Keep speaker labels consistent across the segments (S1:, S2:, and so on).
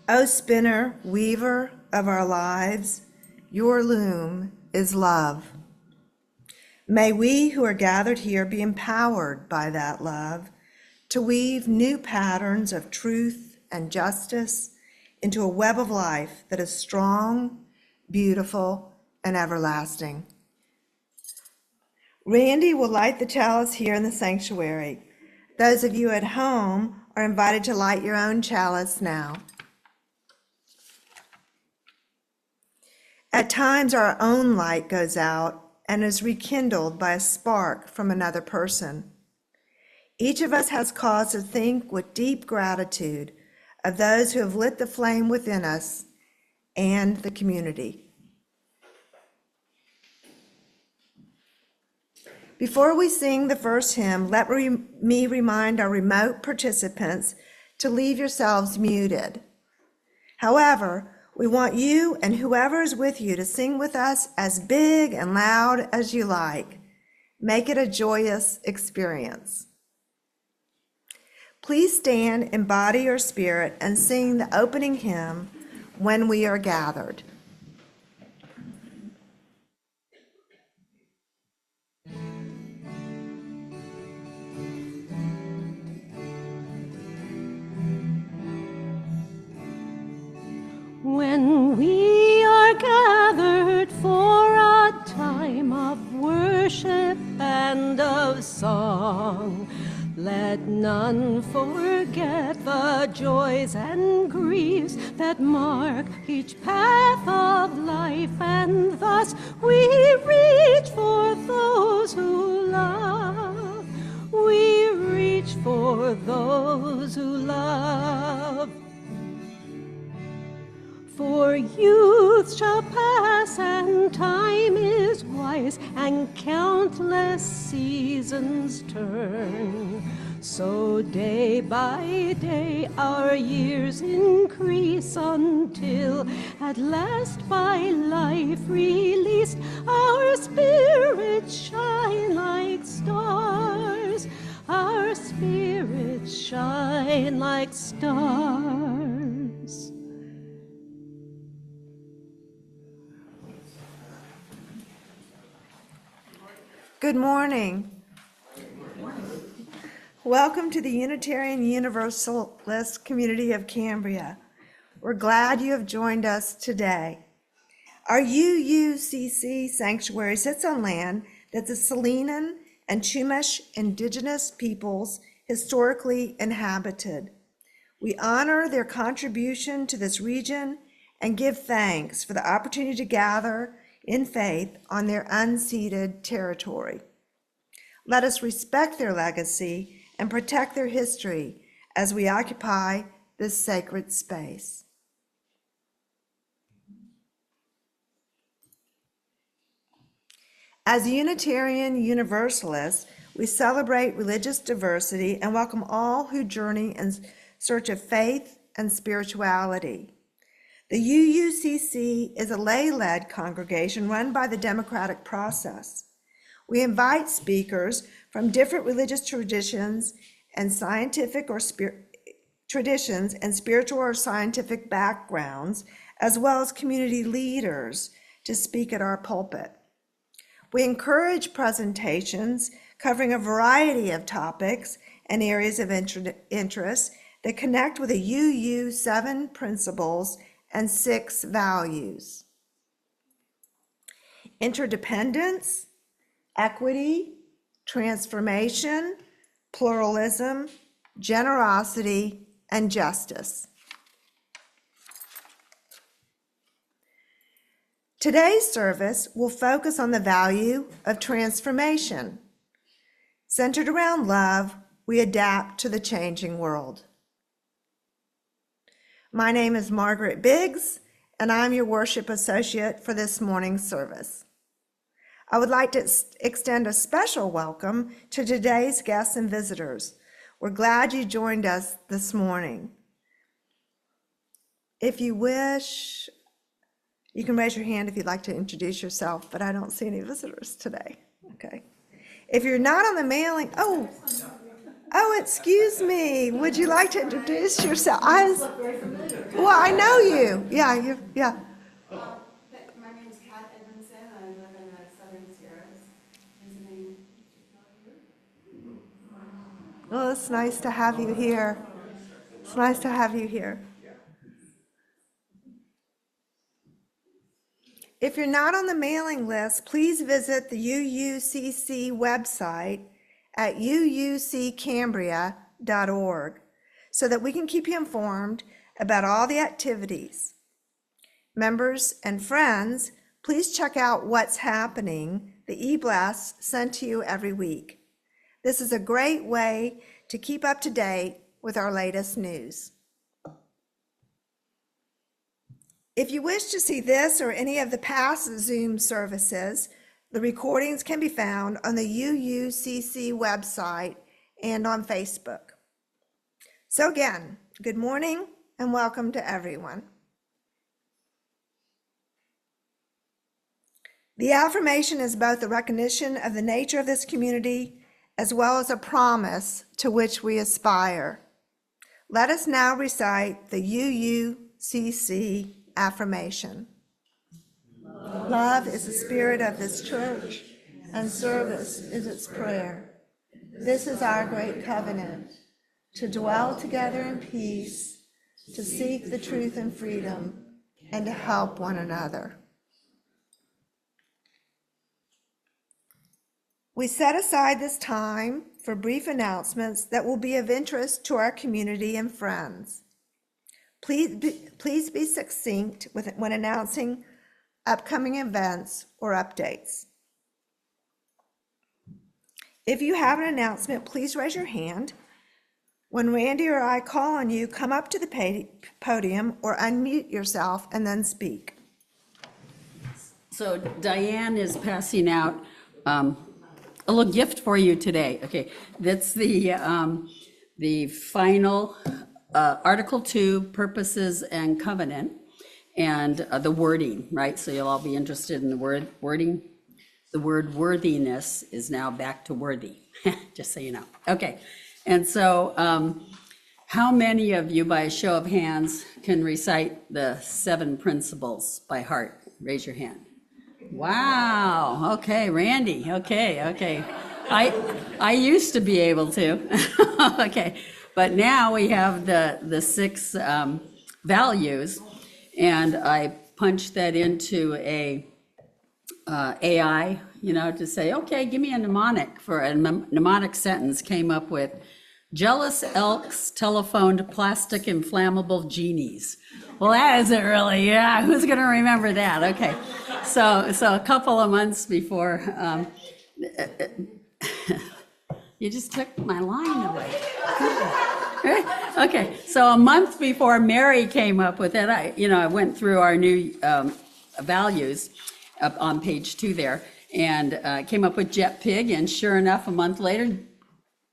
S1: O spinner, weaver of our lives, your loom is love. May we who are gathered here be empowered by that love to weave new patterns of truth and justice into a web of life that is strong, beautiful, and everlasting. Randy will light the chalice here in the sanctuary. Those of you at home are invited to light your own chalice now. At times, our own light goes out and is rekindled by a spark from another person. Each of us has cause to think with deep gratitude of those who have lit the flame within us and the community. Before we sing the first hymn, let me remind our remote participants to leave yourselves muted. However, we want you and whoever is with you to sing with us as big and loud as you like. Make it a joyous experience. Please stand in body or spirit and sing the opening hymn, When We Are Gathered.
S2: When we are gathered for a time of worship and of song, let none forget the joys and griefs that mark each path of life, and thus we reach for those who love. We reach for those who love. For youth shall pass, and time is wise, and countless seasons turn. So day by day our years increase, until at last by life released our spirits shine like stars. Our spirits shine like stars.
S1: Good morning. Welcome to the Unitarian Universalist community of Cambria. We're glad you have joined us today. Our UUCC sanctuary sits on land that the Salinan and Chumash indigenous peoples historically inhabited. We honor their contribution to this region and give thanks for the opportunity to gather in faith on their unceded territory. Let us respect their legacy and protect their history as we occupy this sacred space. As Unitarian Universalists, we celebrate religious diversity and welcome all who journey in search of faith and spirituality. The UUCC is a lay-led congregation run by the democratic process. We invite speakers from different religious traditions and traditions and spiritual or scientific backgrounds, as well as community leaders, to speak at our pulpit. We encourage presentations covering a variety of topics and areas of interest that connect with the UU 7 principles and 6 values: interdependence, equity, transformation, pluralism, generosity, and justice. Today's service will focus on the value of transformation. Centered around love, we adapt to the changing world. My name is Margaret Biggs, and I'm your worship associate for this morning's service. I would like to extend a special welcome to today's guests and visitors. We're glad you joined us this morning. If you wish, you can raise your hand if you'd like to introduce yourself, but I don't see any visitors today. Okay. If you're not on the mailing, oh, excuse me. Would you like to introduce yourself? Well, I know you. Yeah.
S3: My name is Kat Edmondson. I live in the Southern Sierras. Visiting.
S1: Well, it's nice to have you here. It's nice to have you here. If you're not on the mailing list, please visit the UUCC website at uuccambria.org so that we can keep you informed about all the activities. Members and friends, please check out what's happening, the e-blasts sent to you every week. This is a great way to keep up to date with our latest news. If you wish to see this or any of the past Zoom services, the recordings can be found on the UUCC website and on Facebook. So again, good morning and welcome to everyone. The affirmation is both a recognition of the nature of this community as well as a promise to which we aspire. Let us now recite the UUCC affirmation. Love is the spirit of this church, and service is its prayer. This is our great covenant, to dwell together in peace, to seek the truth and freedom, and to help one another. We set aside this time for brief announcements that will be of interest to our community and friends. Please be succinct when announcing upcoming events or updates. If you have an announcement, please raise your hand. When Randy or I call on you, come up to the podium or unmute yourself and then speak.
S4: So Diane is passing out a little gift for you today. Okay, that's the final Article 2, Purposes and Covenant, and the wording, right? So you'll all be interested in the wording. The word worthiness is now back to worthy, just so you know. Okay, and so how many of you, by a show of hands, can recite the 7 principles by heart? Raise your hand. Wow, okay, Randy, okay. I used to be able to, okay. But now we have the 6 values, and I punched that into a AI, to say, okay, give me a mnemonic for a mnemonic sentence. Came up with jealous elks telephoned plastic inflammable genies. Well, that isn't really, who's going to remember that? Okay, so a couple of months before, you just took my line away. Okay, so a month before Mary came up with it, I went through our new values up on page 2 there, and came up with jet pig, and sure enough, a month later,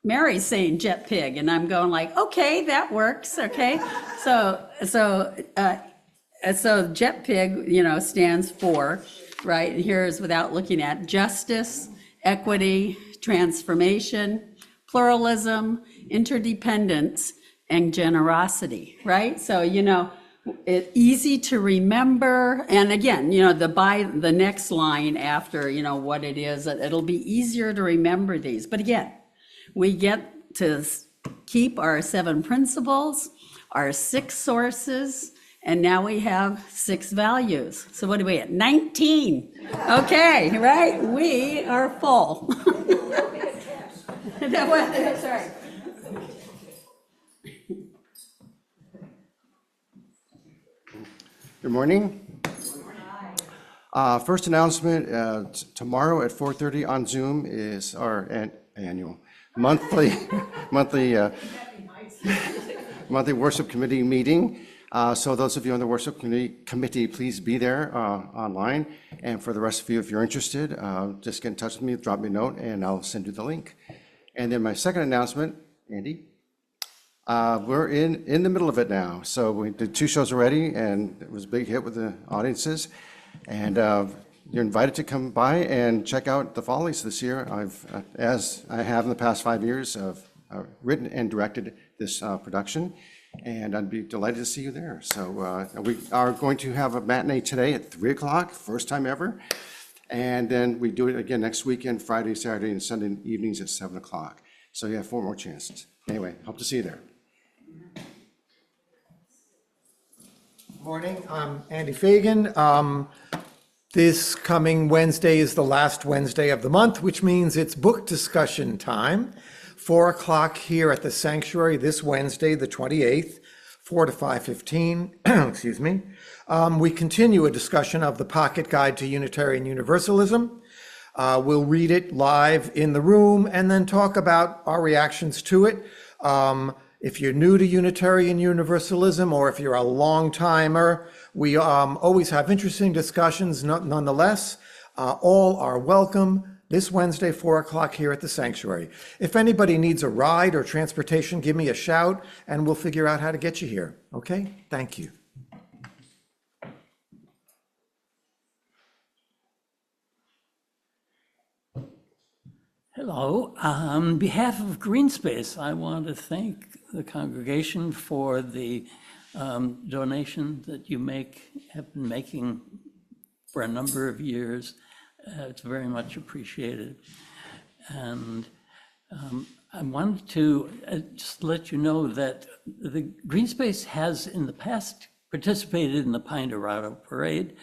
S4: Mary's saying jet pig, and I'm going like, okay, that works. Okay, so jet pig, stands for, right? And here's without looking at justice, equity, transformation, pluralism, interdependence, and generosity, right? So, it's easy to remember. And again, the next line after, what it is, it'll be easier to remember these. But again, we get to keep our 7 principles, our 6 sources, and now we have 6 values. So what do we at? 19. Okay, right? We are full. That's right.
S5: Good morning. First announcement, tomorrow at 4:30 on Zoom is our annual, monthly, monthly worship committee meeting. So those of you on the worship committee, please be there online. And for the rest of you, if you're interested, just get in touch with me, drop me a note, and I'll send you the link. And then my second announcement, Andy, we're in the middle of it now. So we did 2 shows already, and it was a big hit with the audiences. And you're invited to come by and check out the Follies this year. As I have in the past 5 years, I've written and directed this production, and I'd be delighted to see you there. So we are going to have a matinee today at 3 o'clock, first time ever. And then we do it again next weekend, Friday, Saturday, and Sunday evenings at 7 o'clock. So you have 4 more chances. Anyway, hope to see you there.
S6: Morning, I'm Andy Feigin. This coming Wednesday is the last Wednesday of the month, which means it's book discussion time. 4 o'clock here at the sanctuary this Wednesday, the 28th, 4 to 5:15, excuse me. We continue a discussion of the Pocket Guide to Unitarian Universalism. We'll read it live in the room and then talk about our reactions to it. If you're new to Unitarian Universalism, or if you're a long timer, we always have interesting discussions nonetheless. All are welcome this Wednesday, 4 o'clock here at the sanctuary. If anybody needs a ride or transportation, give me a shout and we'll figure out how to get you here. Okay? Thank you.
S7: Hello. On behalf of Greenspace, I want to thank the congregation for the donation that you have been making for a number of years. It's very much appreciated. And I wanted to just let you know that the Greenspace has in the past participated in the Pine Dorado Parade,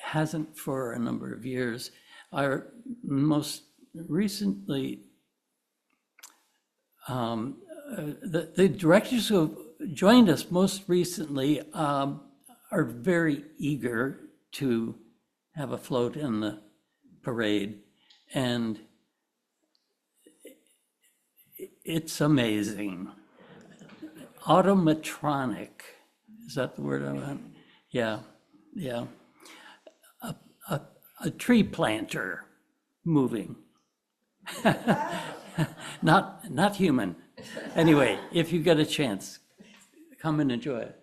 S7: hasn't for a number of years. Our most recently, the directors who joined us most recently are very eager to have a float in the parade, and it's amazing. Automatronic, is that the word I want? Yeah, yeah. A tree planter moving. Not human. Anyway, if you get a chance, come and enjoy it.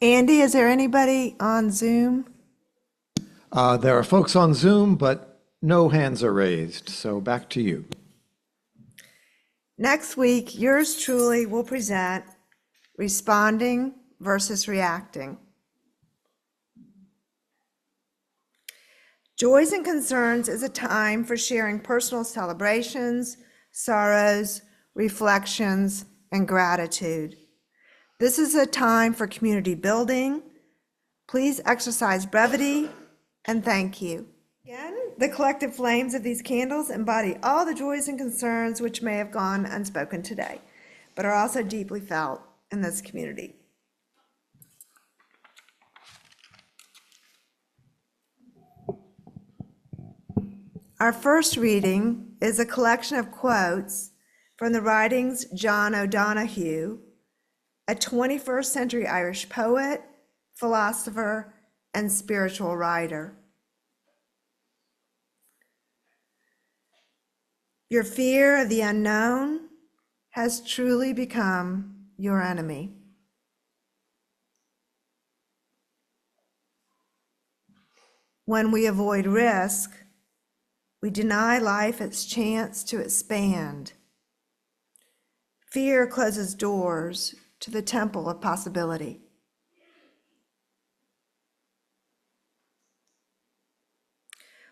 S1: Andy, is there anybody on Zoom?
S6: There are folks on Zoom, but no hands are raised. So back to you.
S1: Next week, yours truly will present responding versus reacting. Joys and Concerns is a time for sharing personal celebrations, sorrows, reflections, and gratitude. This is a time for community building. Please exercise brevity and thank you. Again, the collective flames of these candles embody all the joys and concerns which may have gone unspoken today, but are also deeply felt in this community. Our first reading is a collection of quotes from the writings John O'Donohue, a 21st century Irish poet, philosopher, and spiritual writer. Your fear of the unknown has truly become your enemy. When we avoid risk, we deny life its chance to expand. Fear closes doors to the temple of possibility.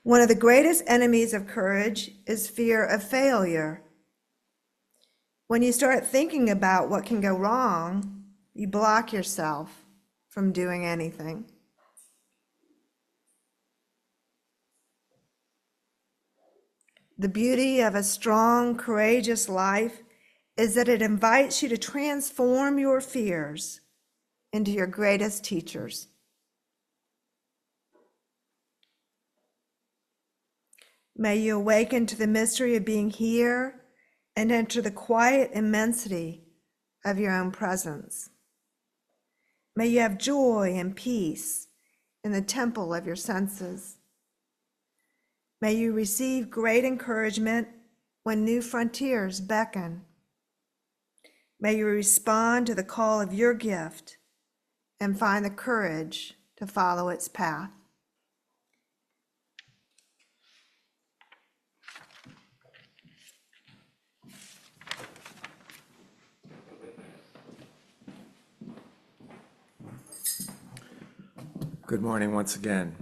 S1: One of the greatest enemies of courage is fear of failure. When you start thinking about what can go wrong, you block yourself from doing anything. The beauty of a strong, courageous life is that it invites you to transform your fears into your greatest teachers. May you awaken to the mystery of being here and enter the quiet immensity of your own presence. May you have joy and peace in the temple of your senses. May you receive great encouragement when new frontiers beckon. May you respond to the call of your gift and find the courage to follow its path.
S6: Good morning once again.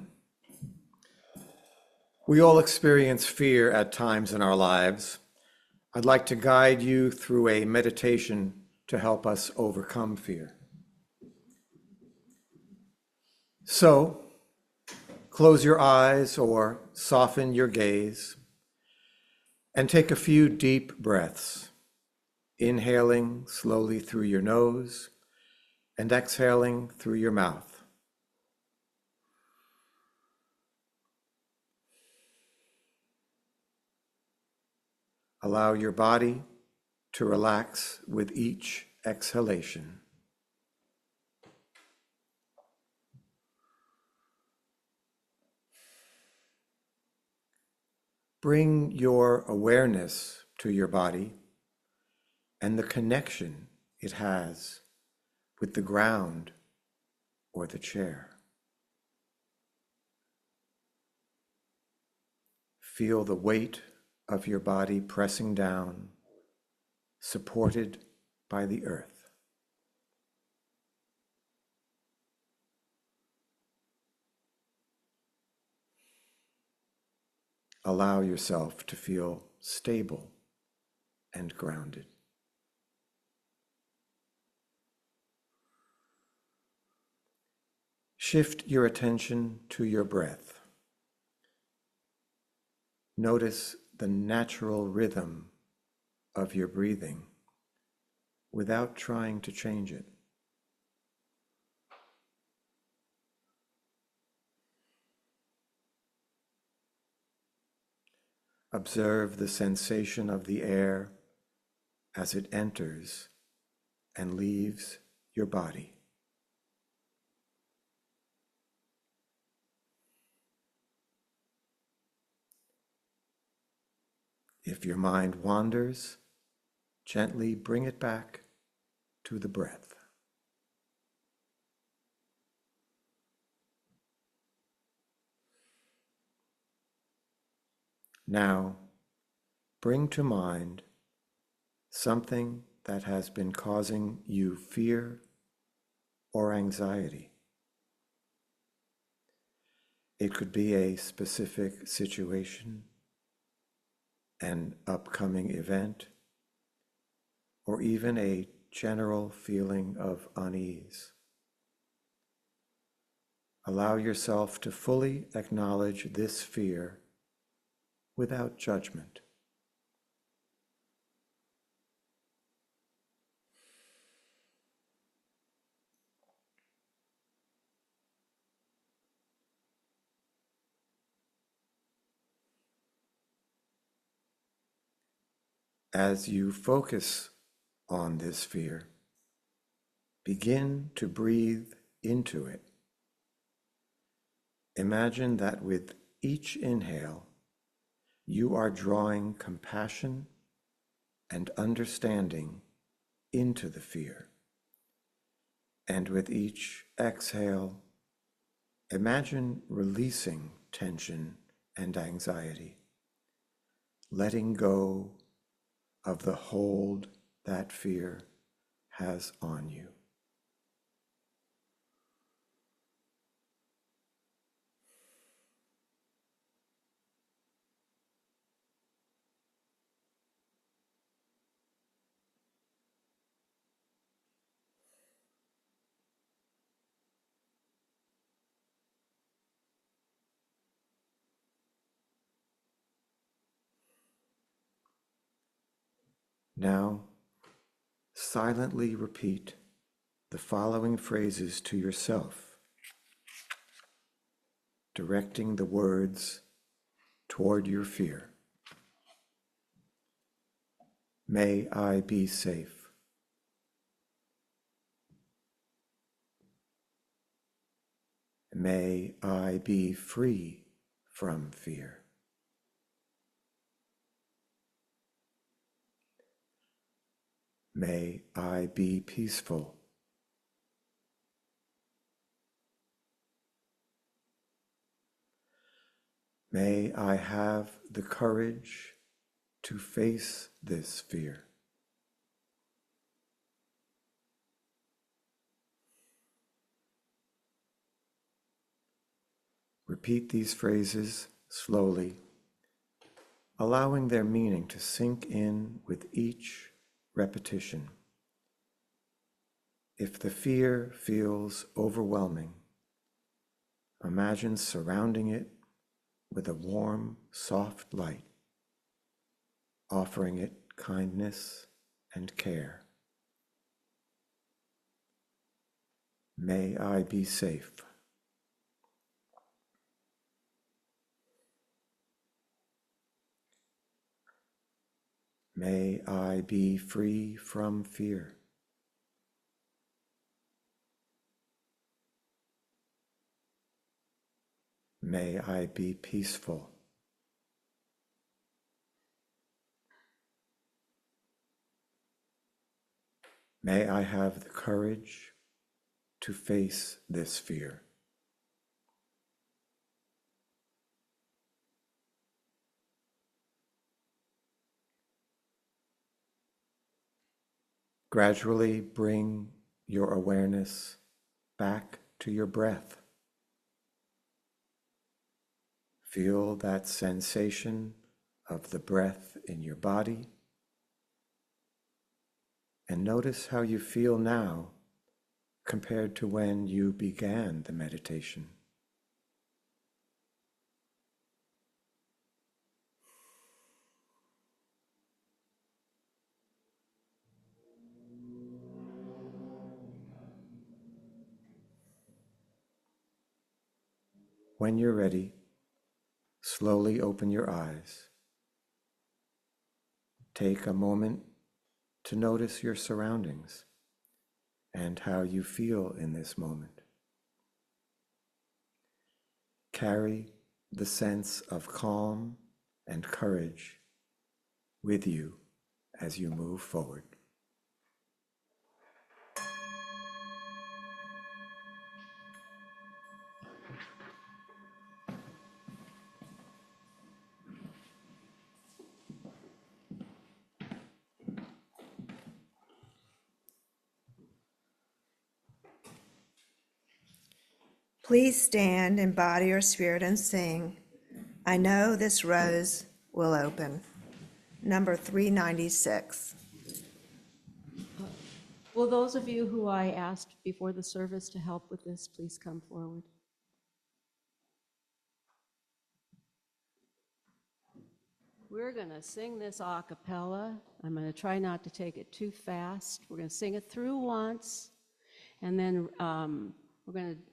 S6: We all experience fear at times in our lives. I'd like to guide you through a meditation to help us overcome fear. So, close your eyes or soften your gaze and take a few deep breaths, inhaling slowly through your nose and exhaling through your mouth. Allow your body to relax with each exhalation. Bring your awareness to your body and the connection it has with the ground or the chair. Feel the weight of your body pressing down, supported by the earth. Allow yourself to feel stable and grounded. Shift your attention to your breath. Notice the natural rhythm of your breathing without trying to change it. Observe the sensation of the air as it enters and leaves your body. If your mind wanders, gently bring it back to the breath. Now, bring to mind something that has been causing you fear or anxiety. It could be a specific situation, an upcoming event, or even a general feeling of unease. Allow yourself to fully acknowledge this fear without judgment. As you focus on this fear, begin to breathe into it. Imagine that with each inhale, you are drawing compassion and understanding into the fear. And with each exhale, imagine releasing tension and anxiety, letting go of the hold that fear has on you. Now, silently repeat the following phrases to yourself, directing the words toward your fear. May I be safe. May I be free from fear. May I be peaceful. May I have the courage to face this fear. Repeat these phrases slowly, allowing their meaning to sink in with each repetition. If the fear feels overwhelming, imagine surrounding it with a warm, soft light, offering it kindness and care. May I be safe. May I be free from fear. May I be peaceful. May I have the courage to face this fear. Gradually bring your awareness back to your breath. Feel that sensation of the breath in your body, and notice how you feel now compared to when you began the meditation. When you're ready, slowly open your eyes. Take a moment to notice your surroundings and how you feel in this moment. Carry the sense of calm and courage with you as you move forward.
S1: Please stand in body or spirit and sing, I know this rose will open. Number 396.
S2: Will those of you who I asked before the service to help with this, please come forward? We're going to sing this a cappella. I'm going to try not to take it too fast. We're going to sing it through once, and then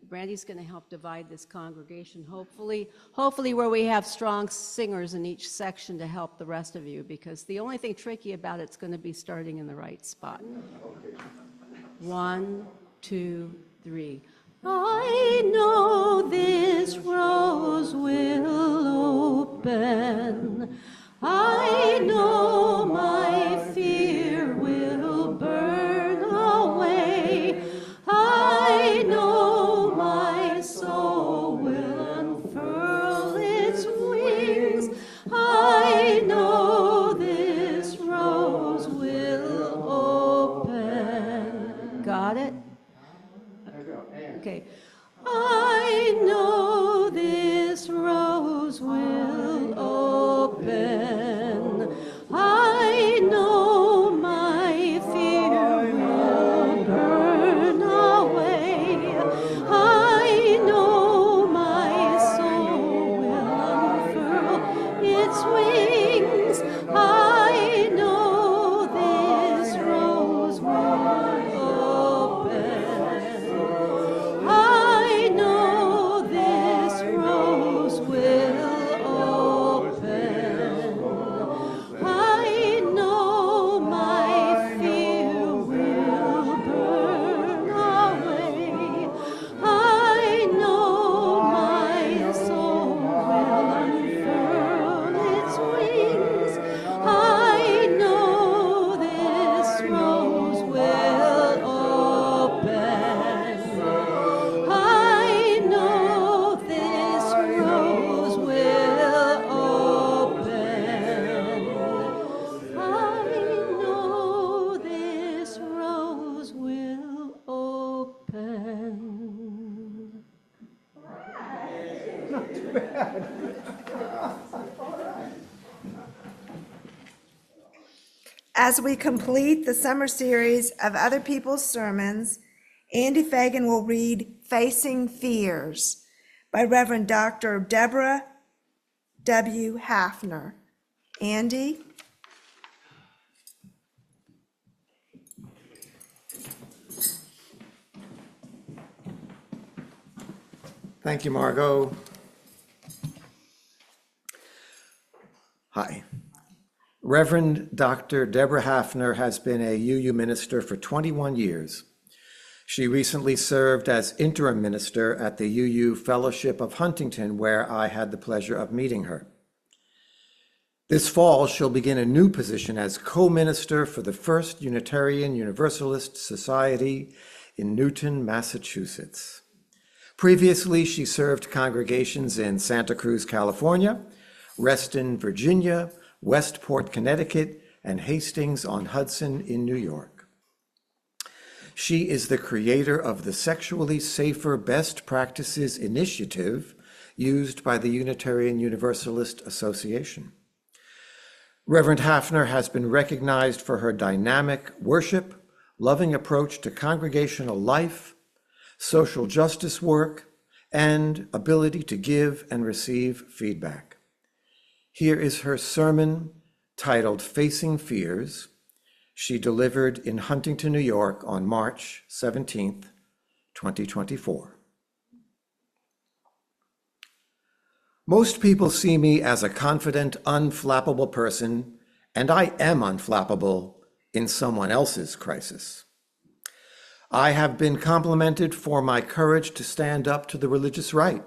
S2: Brandy's going to help divide this congregation, hopefully where we have strong singers in each section to help the rest of you, because the only thing tricky about it's going to be starting in the right spot. 1, 2, 3. I know this rose will open. I know my fear will burn away. I know my soul will unfurl its wings. I know this rose will open. Got it? Okay.
S1: As we complete the summer series of other people's sermons, Andy Feigin will read Facing Fears by Reverend Dr. Debra W. Haffner. Andy?
S6: Thank you, Margot. Hi. Reverend Dr. Debra Haffner has been a UU minister for 21 years. She recently served as interim minister at the UU Fellowship of Huntington, where I had the pleasure of meeting her. This fall, she'll begin a new position as co-minister for the First Unitarian Universalist Society in Newton, Massachusetts. Previously, she served congregations in Santa Cruz, California, Reston, Virginia, Westport, Connecticut, and Hastings-on-Hudson in New York. She is the creator of the Sexually Safer Best Practices Initiative used by the Unitarian Universalist Association. Reverend Haffner has been recognized for her dynamic worship, loving approach to congregational life, social justice work, and ability to give and receive feedback. Here is her sermon titled Facing Fears. She delivered in Huntington, New York on March 17th, 2024. Most people see me as a confident, unflappable person, and I am unflappable in someone else's crisis. I have been complimented for my courage to stand up to the religious right,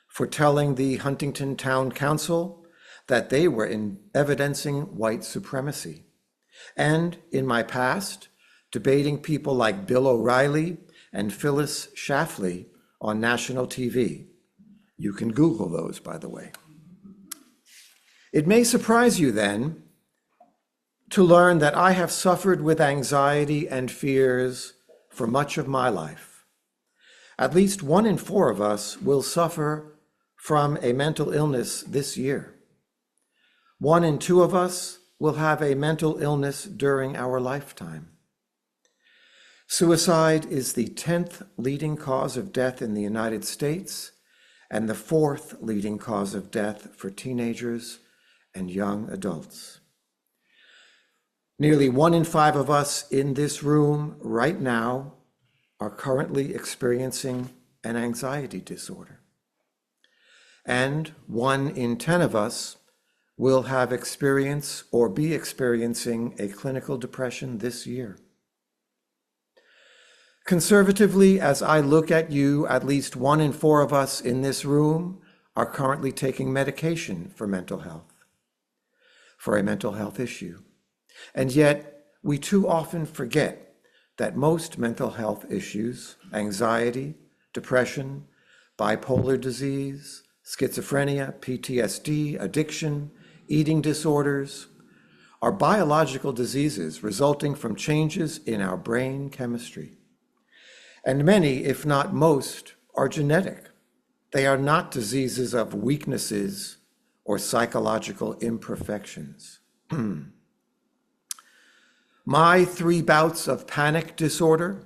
S6: for telling the Huntington Town Council that they were evidencing white supremacy, and in my past, debating people like Bill O'Reilly and Phyllis Schlafly on national TV. You can Google those, by the way. It may surprise you then to learn that I have suffered with anxiety and fears for much of my life. At least 1 in 4 of us will suffer from a mental illness this year. 1 in 2 of us will have a mental illness during our lifetime. Suicide is the 10th leading cause of death in the United States and the 4th leading cause of death for teenagers and young adults. Nearly 1 in 5 of us in this room right now are currently experiencing an anxiety disorder. And 1 in 10 of us will have experienced or be experiencing a clinical depression this year. Conservatively, as I look at you, at least 1 in 4 of us in this room are currently taking medication for mental health, for a mental health issue. And yet, we too often forget that most mental health issues, anxiety, depression, bipolar disease, schizophrenia, PTSD, addiction, eating disorders, are biological diseases resulting from changes in our brain chemistry. And many, if not most, are genetic. They are not diseases of weaknesses or psychological imperfections. My 3 bouts of panic disorder,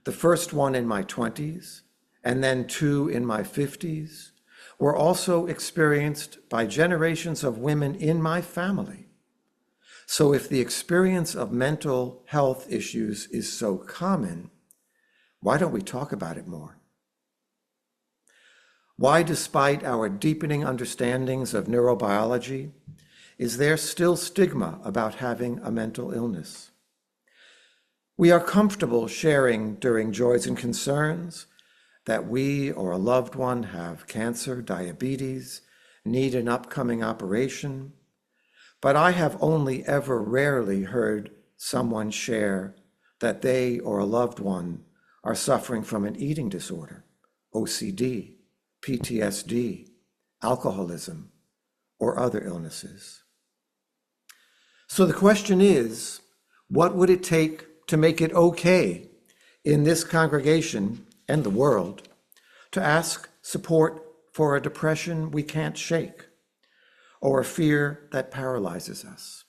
S6: the first one in my 20s, and then 2 in my 50s, were also experienced by generations of women in my family. So if the experience of mental health issues is so common, why don't we talk about it more? Why, despite our deepening understandings of neurobiology, is there still stigma about having a mental illness? We are comfortable sharing during joys and concerns that we or a loved one have cancer, diabetes, need an upcoming operation, but I have only ever rarely heard someone share that they or a loved one are suffering from an eating disorder, OCD, PTSD, alcoholism, or other illnesses. So the question is, what would it take to make it okay in this congregation and the world to ask support for a depression we can't shake, or a fear that paralyzes us.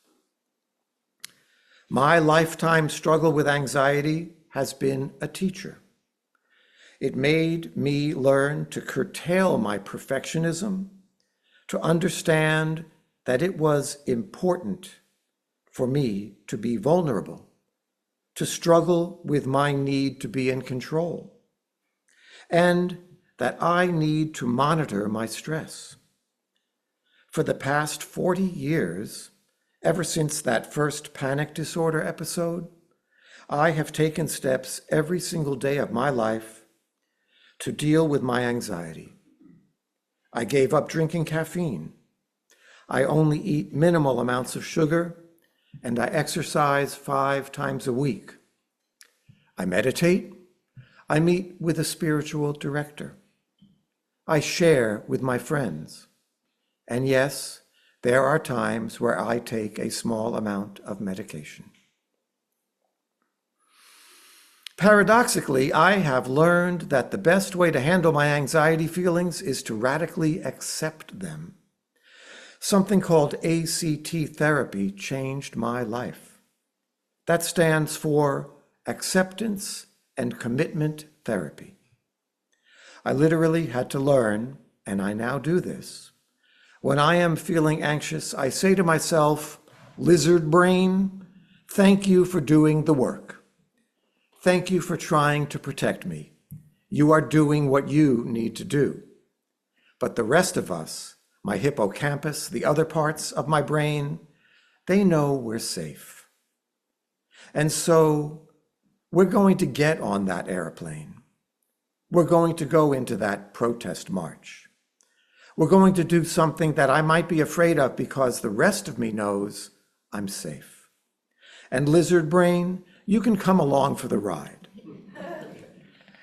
S6: My lifetime struggle with anxiety has been a teacher. It made me learn to curtail my perfectionism, to understand that it was important for me to be vulnerable, to struggle with my need to be in control, and that I need to monitor my stress. For the past 40 years, ever since that first panic disorder episode, I have taken steps every single day of my life to deal with my anxiety. I gave up drinking caffeine. I only eat minimal amounts of sugar, and I exercise 5 times a week. I meditate. I meet with a spiritual director. I share with my friends. And yes, there are times where I take a small amount of medication. Paradoxically, I have learned that the best way to handle my anxiety feelings is to radically accept them. Something called ACT therapy changed my life. That stands for Acceptance and Commitment Therapy. I literally had to learn, and I now do this. When I am feeling anxious, I say to myself, lizard brain, thank you for doing the work. Thank you for trying to protect me. You are doing what you need to do. But the rest of us, my hippocampus, the other parts of my brain, they know we're safe. And so we're going to get on that airplane. We're going to go into that protest march. We're going to do something that I might be afraid of because the rest of me knows I'm safe. And lizard brain, you can come along for the ride.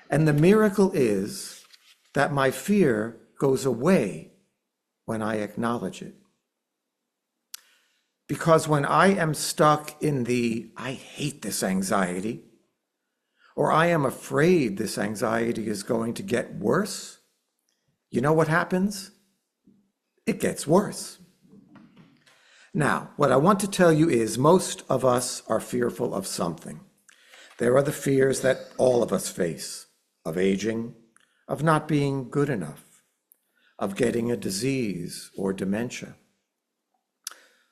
S6: And the miracle is that my fear goes away when I acknowledge it. Because when I am stuck in the, I hate this anxiety, or I am afraid this anxiety is going to get worse, you know what happens? It gets worse. Now, what I want to tell you is most of us are fearful of something. There are the fears that all of us face, of aging, of not being good enough, of getting a disease or dementia,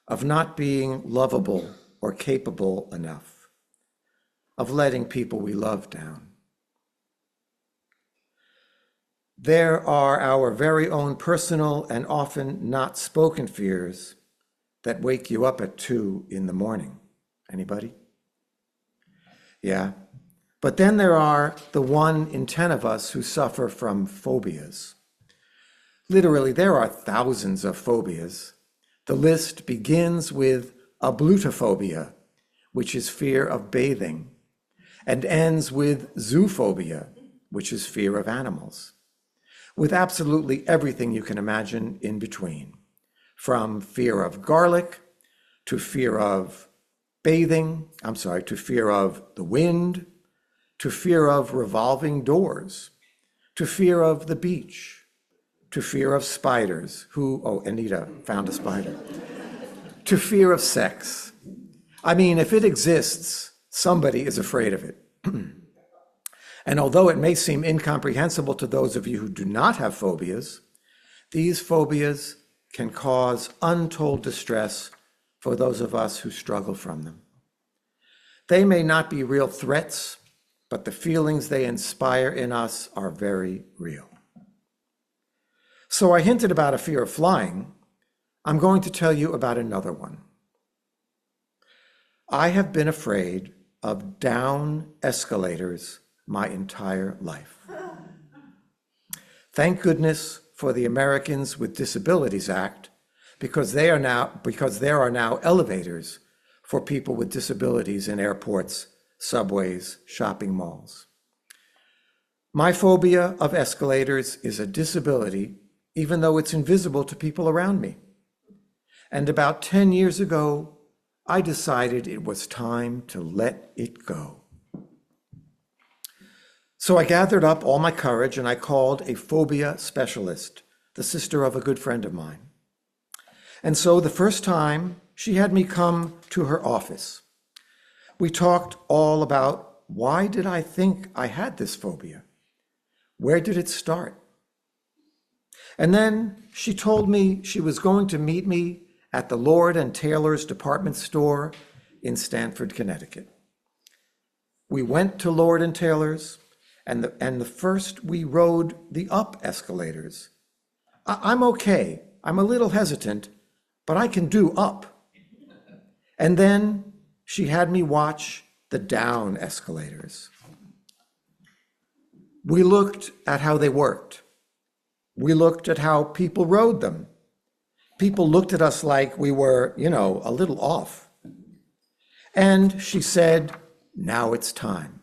S6: of not being lovable or capable enough, of letting people we love down. There are our very own personal and often not spoken fears that wake you up at 2 a.m. Anybody? Yeah. But then there are the 1 in 10 of us who suffer from phobias. Literally, there are thousands of phobias. The list begins with ablutophobia, which is fear of bathing, and ends with zoophobia, which is fear of animals, with absolutely everything you can imagine in between, from fear of garlic to fear of to fear of the wind, to fear of revolving doors, to fear of the beach, to fear of spiders, Anita found a spider, to fear of sex. I mean, if it exists, somebody is afraid of it. And although it may seem incomprehensible to those of you who do not have phobias, these phobias can cause untold distress for those of us who struggle from them. They may not be real threats, but the feelings they inspire in us are very real. So I hinted about a fear of flying. I'm going to tell you about another one. I have been afraid of down escalators my entire life. Thank goodness for the Americans with Disabilities Act, because there are now elevators for people with disabilities in airports, subways, shopping malls. My phobia of escalators is a disability, even though it's invisible to people around me. And about 10 years ago, I decided it was time to let it go. So I gathered up all my courage and I called a phobia specialist the sister of a good friend of mine. And so the first time, she had me come to her office. We talked all about why did I think I had this phobia? Where did it start? And then she told me she was going to meet me at the Lord and Taylor's department store in Stamford, Connecticut. We went to Lord and Taylor's, and the first we rode the up escalators. I'm okay. I'm a little hesitant, but I can do up. And then she had me watch the down escalators. We looked at how they worked. We looked at how people rode them. People looked at us like we were, a little off. And she said, now it's time.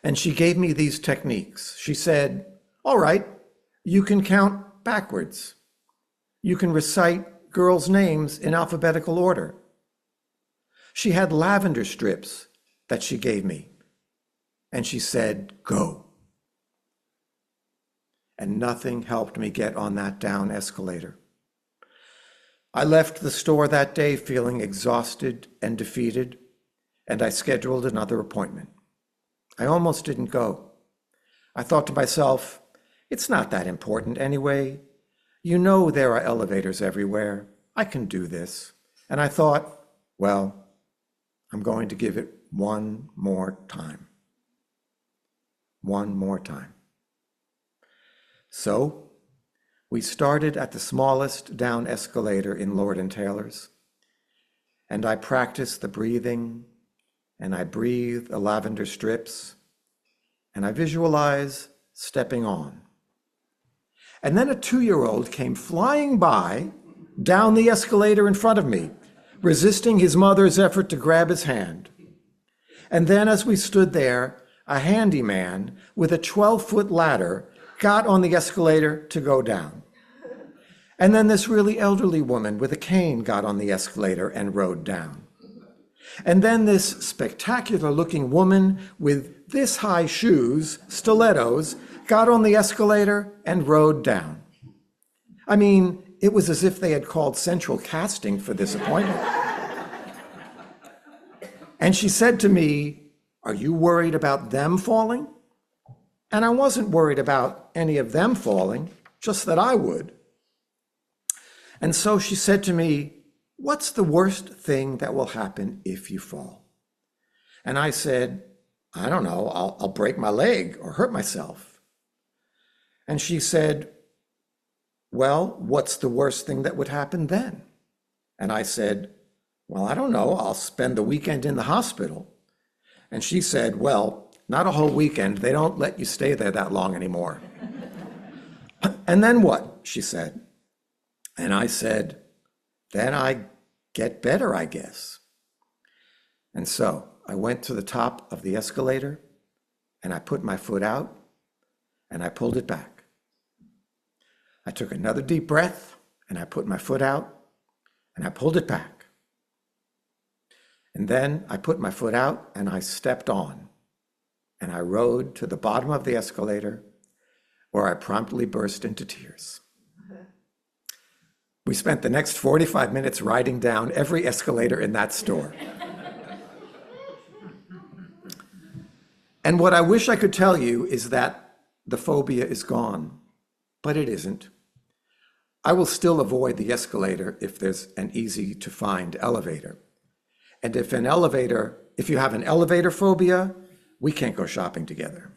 S6: And she gave me these techniques. She said, all right, you can count backwards. You can recite girls' names in alphabetical order. She had lavender strips that she gave me. And she said, go. And nothing helped me get on that down escalator. I left the store that day feeling exhausted and defeated, and I scheduled another appointment. I almost didn't go. I thought to myself, it's not that important anyway. You know there are elevators everywhere. I can do this. And I thought, well, I'm going to give it one more time. One more time. So we started at the smallest down escalator in Lord and Taylor's, and I practiced the breathing, and I breathed the lavender strips, and I visualize stepping on. And then a 2-year-old came flying by down the escalator in front of me, resisting his mother's effort to grab his hand. And then as we stood there, a handyman with a 12-foot ladder got on the escalator to go down. And then this really elderly woman with a cane got on the escalator and rode down. And then this spectacular-looking woman with this high shoes, stilettos, got on the escalator and rode down. I mean, it was as if they had called central casting for this appointment. And she said to me, are you worried about them falling? And I wasn't worried about any of them falling, just that I would. And so she said to me, what's the worst thing that will happen if you fall? And I said, I don't know, I'll break my leg or hurt myself. And she said, well, what's the worst thing that would happen then? And I said, well, I don't know, I'll spend the weekend in the hospital. And she said, well, not a whole weekend. They don't let you stay there that long anymore. And then what? She said. And I said, then I get better, I guess. And so I went to the top of the escalator and I put my foot out and I pulled it back. I took another deep breath and I put my foot out and I pulled it back. And then I put my foot out and I stepped on. And I rode to the bottom of the escalator, where I promptly burst into tears. We spent the next 45 minutes riding down every escalator in that store. And what I wish I could tell you is that the phobia is gone, but it isn't. I will still avoid the escalator if there's an easy-to-find elevator. And if you have an elevator phobia, we can't go shopping together.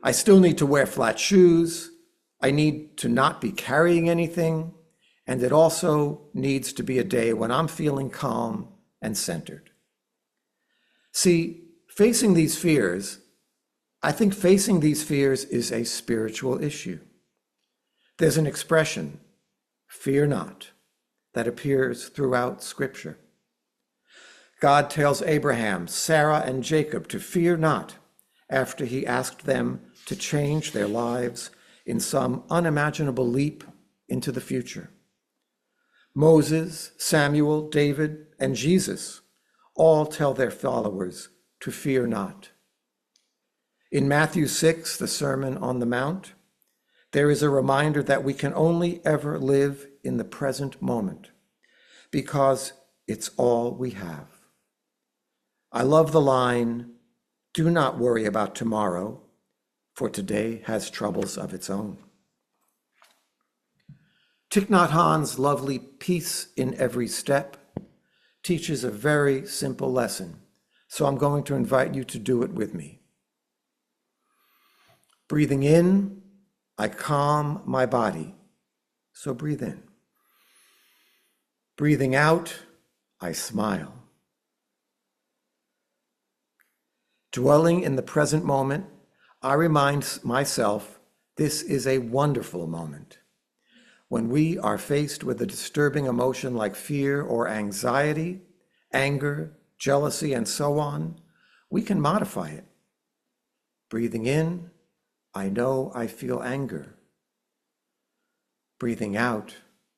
S6: I still need to wear flat shoes. I need to not be carrying anything. And it also needs to be a day when I'm feeling calm and centered. See, I think facing these fears is a spiritual issue. There's an expression, fear not, that appears throughout Scripture. God tells Abraham, Sarah, and Jacob to fear not after he asked them to change their lives in some unimaginable leap into the future. Moses, Samuel, David, and Jesus all tell their followers to fear not. In Matthew 6, the Sermon on the Mount, There is a reminder that we can only ever live in the present moment because it's all we have. I love the line, "Do not worry about tomorrow, for today has troubles of its own." Thich Nhat Hanh's lovely "Peace in Every Step" teaches a very simple lesson, so I'm going to invite you to do it with me. Breathing in, I calm my body, so breathe in. Breathing out, I smile. Dwelling in the present moment, I remind myself this is a wonderful moment. When we are faced with a disturbing emotion like fear or anxiety, anger, jealousy, and so on, we can modify it. Breathing in, I know I feel anger. Breathing out,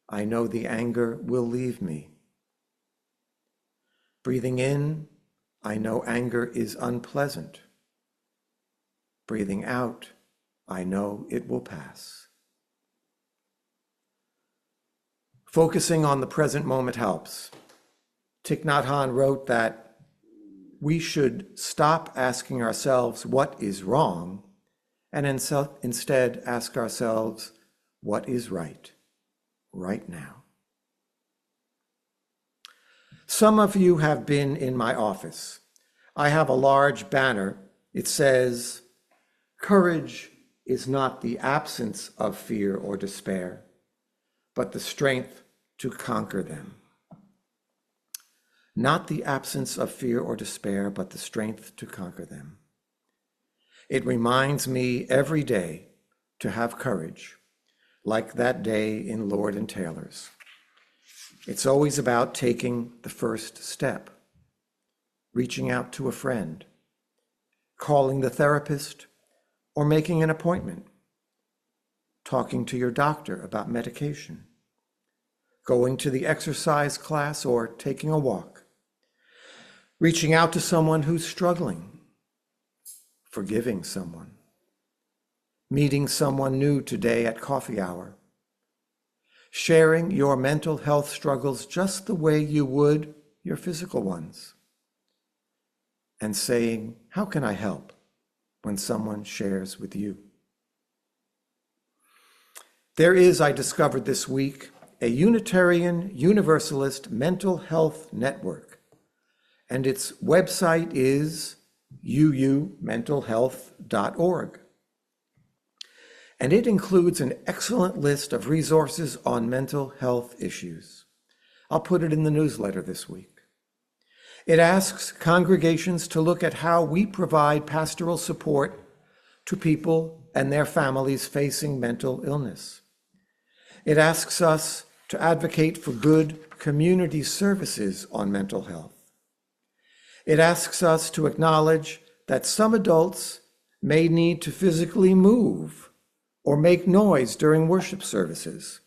S6: I know the anger will leave me. Breathing in, I know anger is unpleasant. Breathing out, I know it will pass. Focusing on the present moment helps. Thich Nhat Hanh wrote that we should stop asking ourselves what is wrong and instead ask ourselves what is right now. Some of you have been in my office. I have a large banner. It says, "Courage is not the absence of fear or despair, but the strength to conquer them." Not the absence of fear or despair, but the strength to conquer them. It reminds me every day to have courage, like that day in Lord and Taylor's. It's always about taking the first step, reaching out to a friend, calling the therapist, or making an appointment, talking to your doctor about medication, going to the exercise class or taking a walk, reaching out to someone who's struggling, forgiving someone, meeting someone new today at coffee hour, sharing your mental health struggles just the way you would your physical ones, and saying, "How can I help?" when someone shares with you. There is, I discovered this week, a Unitarian Universalist mental health network, and its website is uumentalhealth.org. And it includes an excellent list of resources on mental health issues. I'll put it in the newsletter this week. It asks congregations to look at how we provide pastoral support to people and their families facing mental illness. It asks us to advocate for good community services on mental health. It asks us to acknowledge that some adults may need to physically move or make noise during worship services,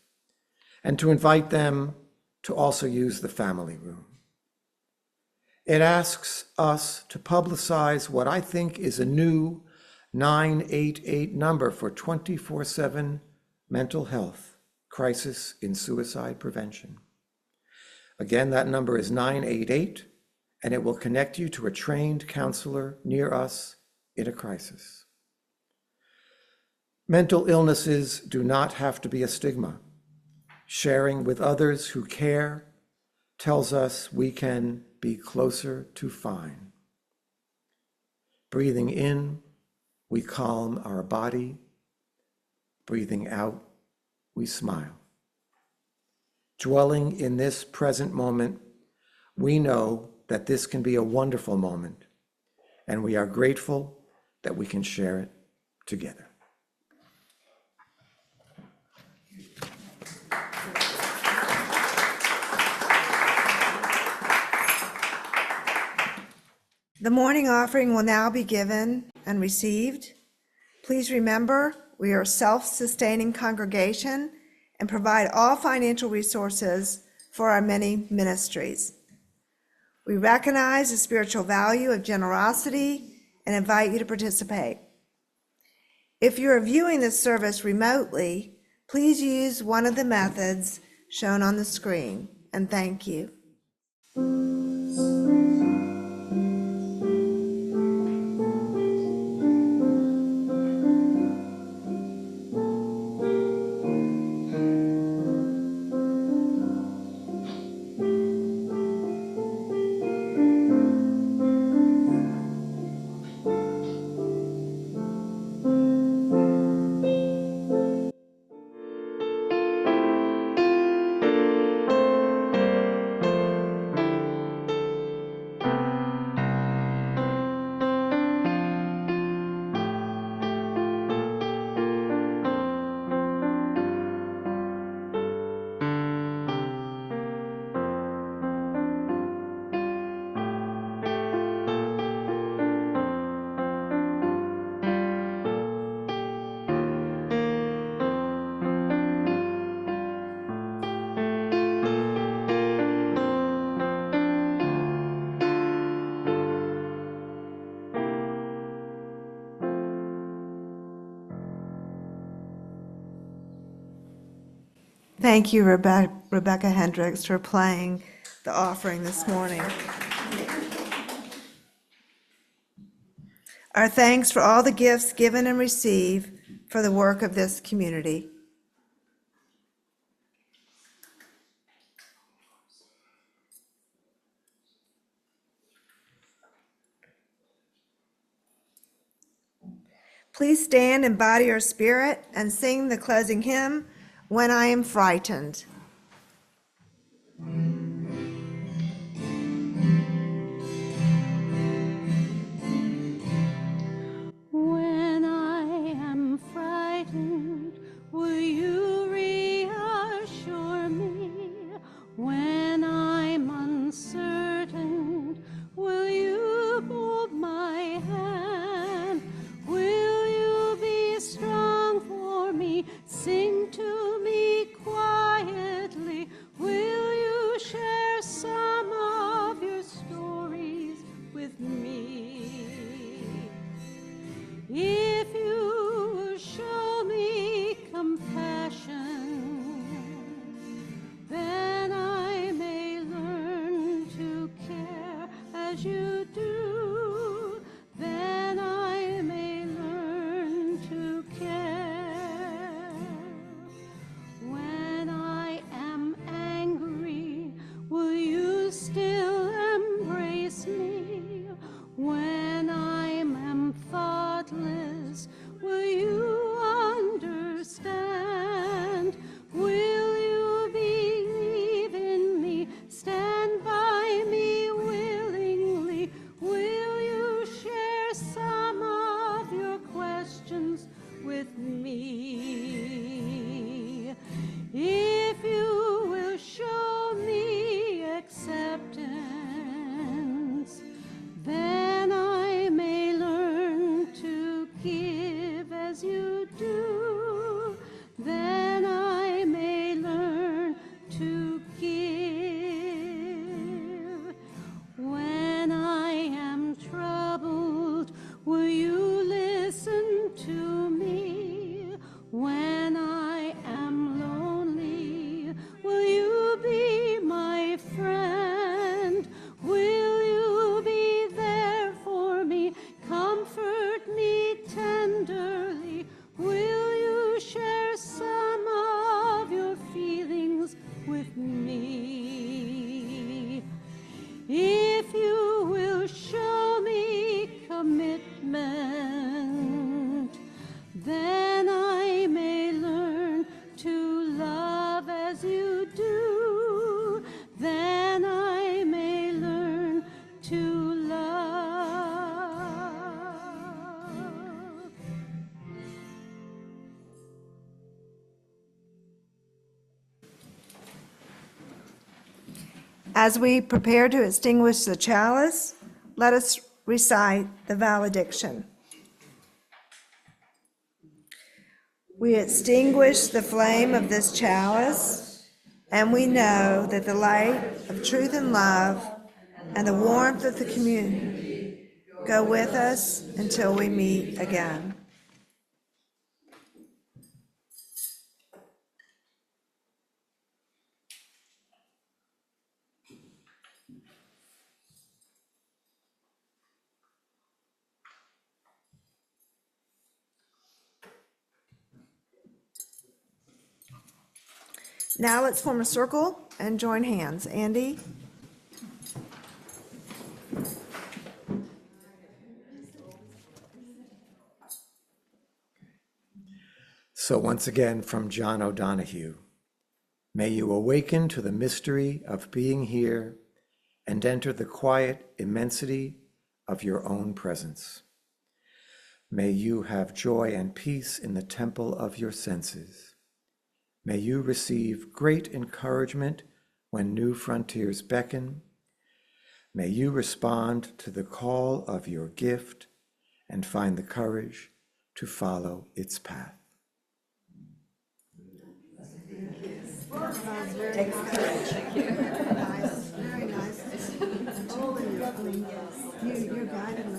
S6: and to invite them to also use the family room. It asks us to publicize what I think is a new 988 number for 24/7 mental health, crisis in suicide prevention. Again, that number is 988, and it will connect you to a trained counselor near us in a crisis. Mental illnesses do not have to be a stigma. Sharing with others who care tells us we can be closer to fine. Breathing in, we calm our body. Breathing out, we smile. Dwelling in this present moment, we know that this can be a wonderful moment, and we are grateful that we can share it together.
S1: The morning offering will now be given and received. Please remember, we are a self-sustaining congregation and provide all financial resources for our many ministries. We recognize the spiritual value of generosity and invite you to participate. If you're viewing this service remotely, please use one of the methods shown on the screen, and thank you. Thank you, Rebecca Hendricks, for playing the offering this morning. Our thanks for all the gifts given and received for the work of this community. Please stand in body or spirit and sing the closing hymn, When I Am Frightened.
S2: When I am frightened, will you reassure me? When I'm uncertain, will you hold my hand? Will you be strong for me? Sing to me quietly. Will you share some of your stories with me? If you will show me compassion, then I may learn to care as you do. Then I may learn to care. When I am angry, will you still embrace me? When I am thoughtless, will you understand? Will you believe in me? Stand by me willingly. Will you share some of your questions with me? If you will show me acceptance, then I may learn to give as you do. Then I may learn to give. When I am troubled, will you listen to me? When I am lonely, will you be my friend? Will you be there for me? Comfort me tenderly. Will you share some of your feelings with me? If you will show me commitment, then I may learn to love as you do. Then I may learn to love.
S1: As we prepare to extinguish the chalice, let us recite the valediction. We extinguish the flame of this chalice, and we know that the light of truth and love and the warmth of the community go with us until we meet again. Now let's form a circle and join hands. Andy?
S6: So once again from John O'Donohue, may you awaken to the mystery of being here and enter the quiet immensity of your own presence. May you have joy and peace in the temple of your senses. May you receive great encouragement when new frontiers beckon. May you respond to the call of your gift and find the courage to follow its path.
S1: Very nice. Oh, and lovely. You guided me.